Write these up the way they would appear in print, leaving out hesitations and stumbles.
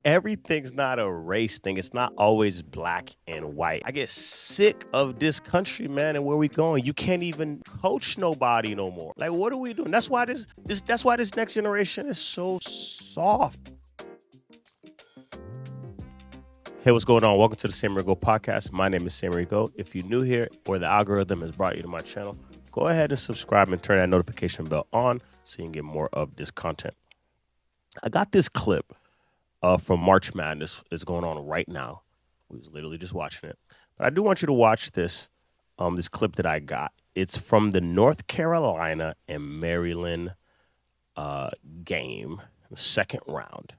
everything's not a race thing. It's not always black and white. I get sick of this country, man, and where we going. You can't even coach nobody no more. Like, what are we doing? That's why this next generation is so soft. Hey, what's going on? Welcome to the Samurai Go podcast. My name is Samurai Go. If you're new here or the algorithm has brought you to my channel, go ahead and subscribe and turn that notification bell on so you can get more of this content. I got this clip from March Madness that's going on right now. We was literally just watching it. But I do want you to watch this clip that I got. It's from the North Carolina and Maryland game, the second round.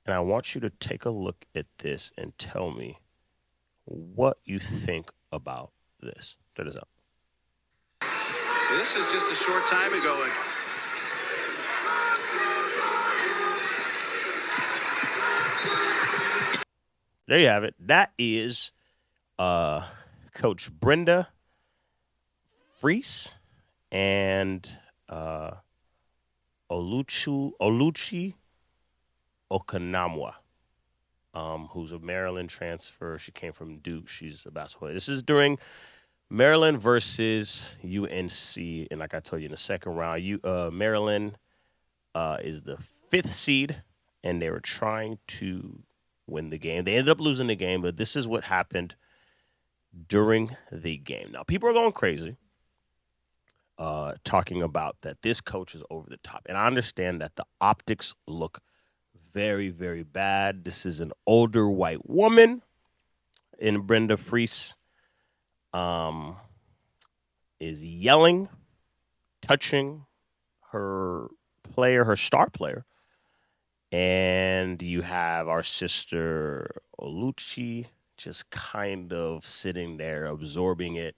And I want you to take a look at this and tell me what you think about this. Check this out. This is just a short time ago. There you have it. That is Coach Brenda Frese and Oluchi Okananwa, who's a Maryland transfer. She came from Duke. She's a basketball player. This is during Maryland versus UNC. And like I told you, in the second round, Maryland is the 5th seed, and they were trying to win the game. They ended up losing the game, but this is what happened during the game. Now, people are going crazy talking about that this coach is over the top. And I understand that the optics look very, very bad. This is an older white woman in Brenda Frese is yelling, touching her star player. And you have our sister Oluchi just kind of sitting there, absorbing it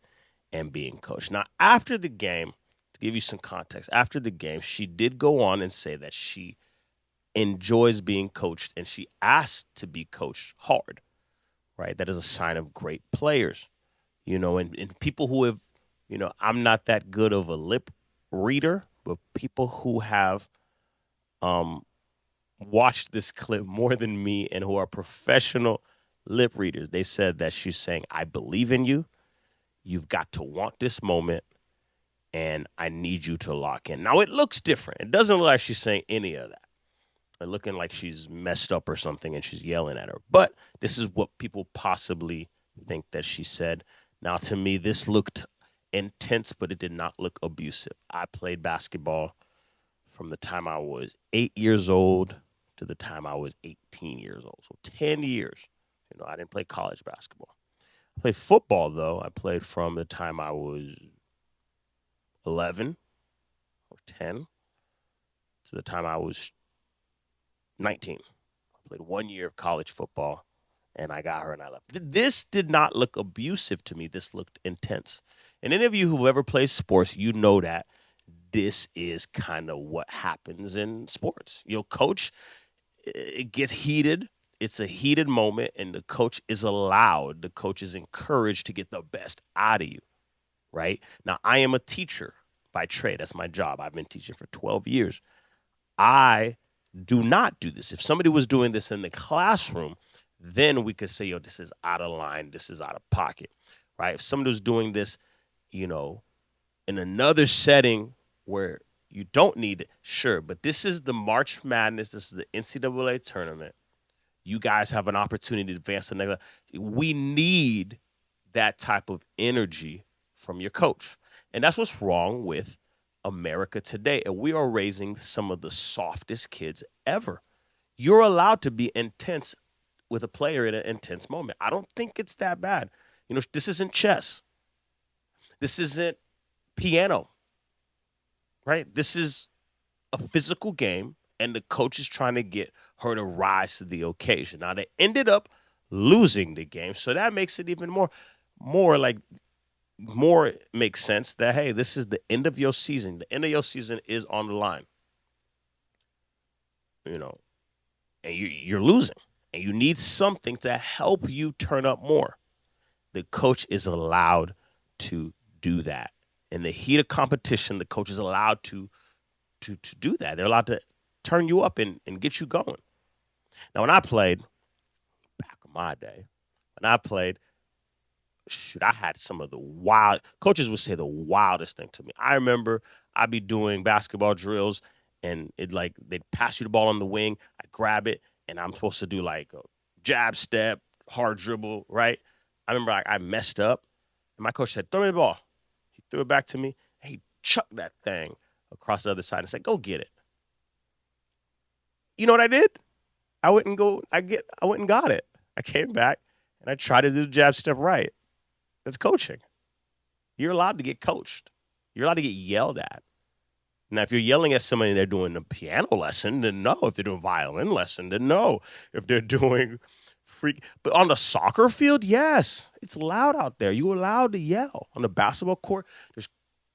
and being coached. Now, after the game, to give you some context, after the game, she did go on and say that she enjoys being coached and she asked to be coached hard, right? That is a sign of great players, and people who have, I'm not that good of a lip reader, but people who have watched this clip more than me and who are professional lip readers, they said that she's saying, I believe in you. You've got to want this moment, and I need you to lock in. Now, it looks different. It doesn't look like she's saying any of that. It's looking like she's messed up or something and she's yelling at her. But this is what people possibly think that she said. Now, to me, this looked intense, but it did not look abusive. I played basketball from the time I was 8 years old to the time I was 18 years old. So 10 years. I didn't play college basketball. I played football, though. I played from the time I was 11 or 10 to the time I was 19. I played 1 year of college football, and I got her and I left. This did not look abusive to me. This looked intense. And any of you who ever played sports, you know that this is kind of what happens in sports. Coach, it gets heated. It's a heated moment, and the coach is encouraged to get the best out of you, right? Now, I am a teacher by trade. That's my job. I've been teaching for 12 years. I do not do this. If somebody was doing this in the classroom, then we could say, this is out of line. This is out of pocket, right? If somebody was doing this, in another setting where you don't need it, sure. But this is the March Madness. This is the NCAA tournament. You guys have an opportunity to advance the next level. We need that type of energy from your coach. And that's what's wrong with America today. And we are raising some of the softest kids ever. You're allowed to be intense with a player in an intense moment. I don't think it's that bad. This isn't chess. This isn't piano, right? This is a physical game, and the coach is trying to get her to rise to the occasion. Now, they ended up losing the game, so that makes it even more makes sense that, hey, this is the end of your season. The end of your season is on the line, and you're losing, and you need something to help you turn up more. The coach is allowed to do that. In the heat of competition, the coach is allowed to do that. They're allowed to turn you up and get you going. Now, when I played back in my day, when I played, shoot, I had some of the wild coaches would say the wildest thing to me. I remember I'd be doing basketball drills and they'd pass you the ball on the wing, I grab it, and I'm supposed to do like a jab step, hard dribble, right? I remember I messed up, and my coach said, "Throw me the ball." He threw it back to me, and he chucked that thing across the other side and said, "Go get it." You know what I did? I went and got it. I came back and I tried to do the jab step right. That's coaching. You're allowed to get coached. You're allowed to get yelled at. Now, if you're yelling at somebody and they're doing a piano lesson, then no. If they're doing a violin lesson, then no. If they're doing but on the soccer field, yes, it's loud out there. You're allowed to yell. On the basketball court, there's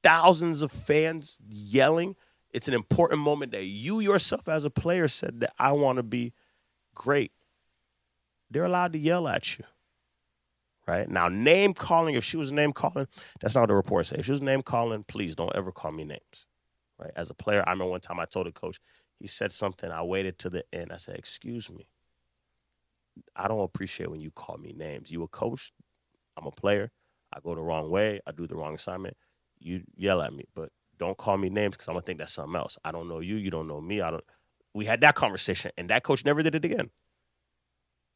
thousands of fans yelling. It's an important moment that you yourself as a player said that I want to be great. They're allowed to yell at you. Right? Now, name calling, if she was name calling, that's not what the report says. If she was name calling, please don't ever call me names. Right? As a player, I remember one time I told a coach, he said something, I waited to the end. I said, "Excuse me. I don't appreciate when you call me names. You a coach, I'm a player. I go the wrong way, I do the wrong assignment. You yell at me, but don't call me names because I'm gonna think that's something else. I don't know you, you don't know me. We had that conversation, and that coach never did it again.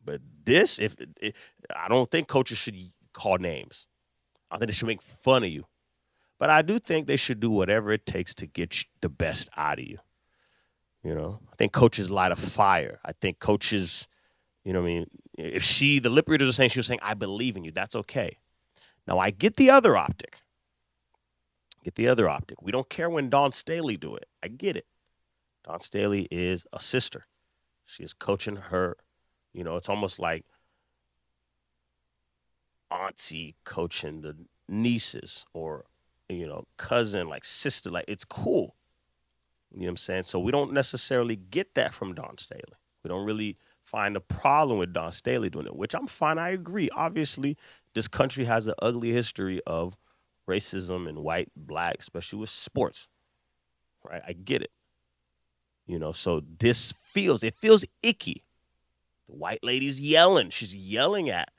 But this, I don't think coaches should call names. I think they should make fun of you. But I do think they should do whatever it takes to get the best out of you. You know, I think coaches light a fire. I think coaches, you know what I mean? If the lip readers are saying, she was saying, "I believe in you," that's okay. Now, I get the other optic. We don't care when Dawn Staley do it. I get it. Dawn Staley is a sister. She is coaching her. You know, it's almost like auntie coaching the nieces or, you know, cousin, like sister. Like, it's cool. You know what I'm saying? So we don't necessarily get that from Dawn Staley. We don't really find a problem with Dawn Staley doing it, which I'm fine. I agree. Obviously, this country has an ugly history of racism and white, black, especially with sports. Right? I get it. You know, so it feels icky. The white lady's yelling. She's yelling at,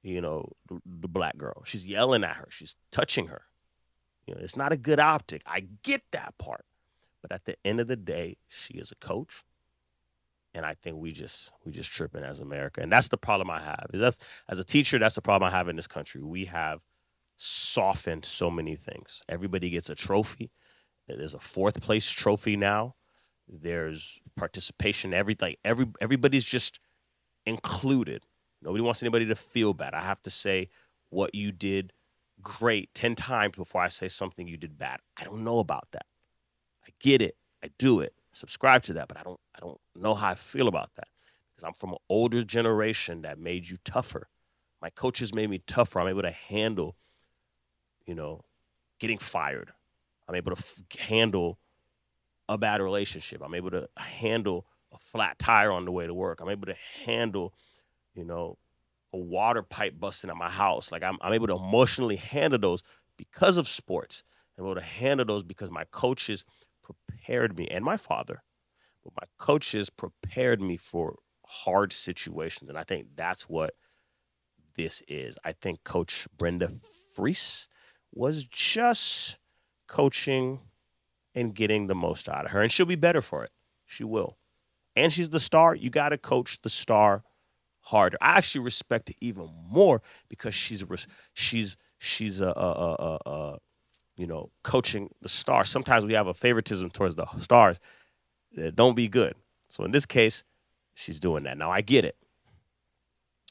you know, the black girl. She's yelling at her. She's touching her. You know, it's not a good optic. I get that part. But at the end of the day, she is a coach. And I think we just tripping as America. And that's the problem I have. As a teacher, that's the problem I have in this country. We have softened so many things. Everybody gets a trophy. There's a fourth place trophy now. There's participation. Everybody's just included. Nobody wants anybody to feel bad. I have to say what you did great 10 times before I say something you did bad. I don't know about that. I get it. I do it. Subscribe to that, but I don't know how I feel about that because I'm from an older generation that made you tougher. My coaches made me tougher. I'm able to handle, you know, getting fired. I'm able to handle a bad relationship. I'm able to handle a flat tire on the way to work. I'm able to handle, you know, a water pipe busting at my house. Like I'm able to emotionally handle those because of sports. I'm able to handle those because my coaches prepared me, and my father, but my coaches prepared me for hard situations. And I think that's what this is. I think Coach Brenda Frese was just coaching and getting the most out of her. And she'll be better for it. She will. And she's the star. You got to coach the star harder. I actually respect it even more because she's you know, coaching the star. Sometimes we have a favoritism towards the stars that don't be good. So in this case, she's doing that. Now I get it.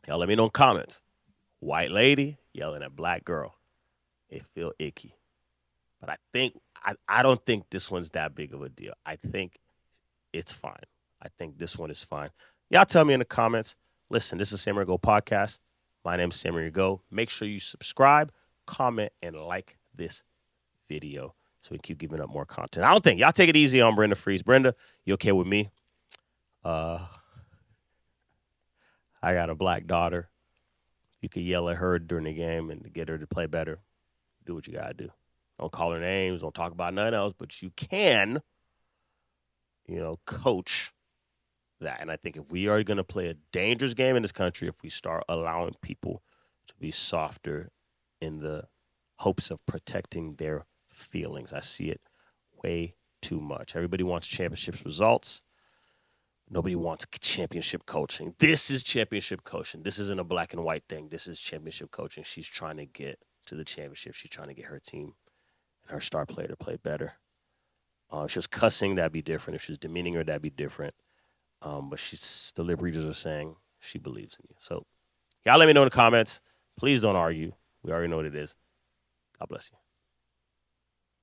Y'all let me know in comments. White lady yelling at black girl. It feel icky. But I don't think this one's that big of a deal. I think it's fine. I think this one is fine. Y'all tell me in the comments. Listen, this is Samurai Go Podcast. My name is Samurai Go. Make sure you subscribe, comment, and like this video so we can keep giving up more content. I don't think. Y'all take it easy on Brenda Frese. Brenda, you okay with me? I got a black daughter. You could yell at her during the game and get her to play better. Do what you got to do. Don't call her names. Don't talk about nothing else. But you can, you know, coach that. And I think if we are going to play a dangerous game in this country, if we start allowing people to be softer in the hopes of protecting their feelings, I see it way too much. Everybody wants championships results. Nobody wants championship coaching. This is championship coaching. This isn't a black and white thing. This is championship coaching. She's trying to get to the championship. She's trying to get her team and her star player to play better. If she was cussing, that'd be different. If she was demeaning her, that'd be different. But the lip readers are saying she believes in you. So y'all let me know in the comments. Please don't argue. We already know what it is. God bless you.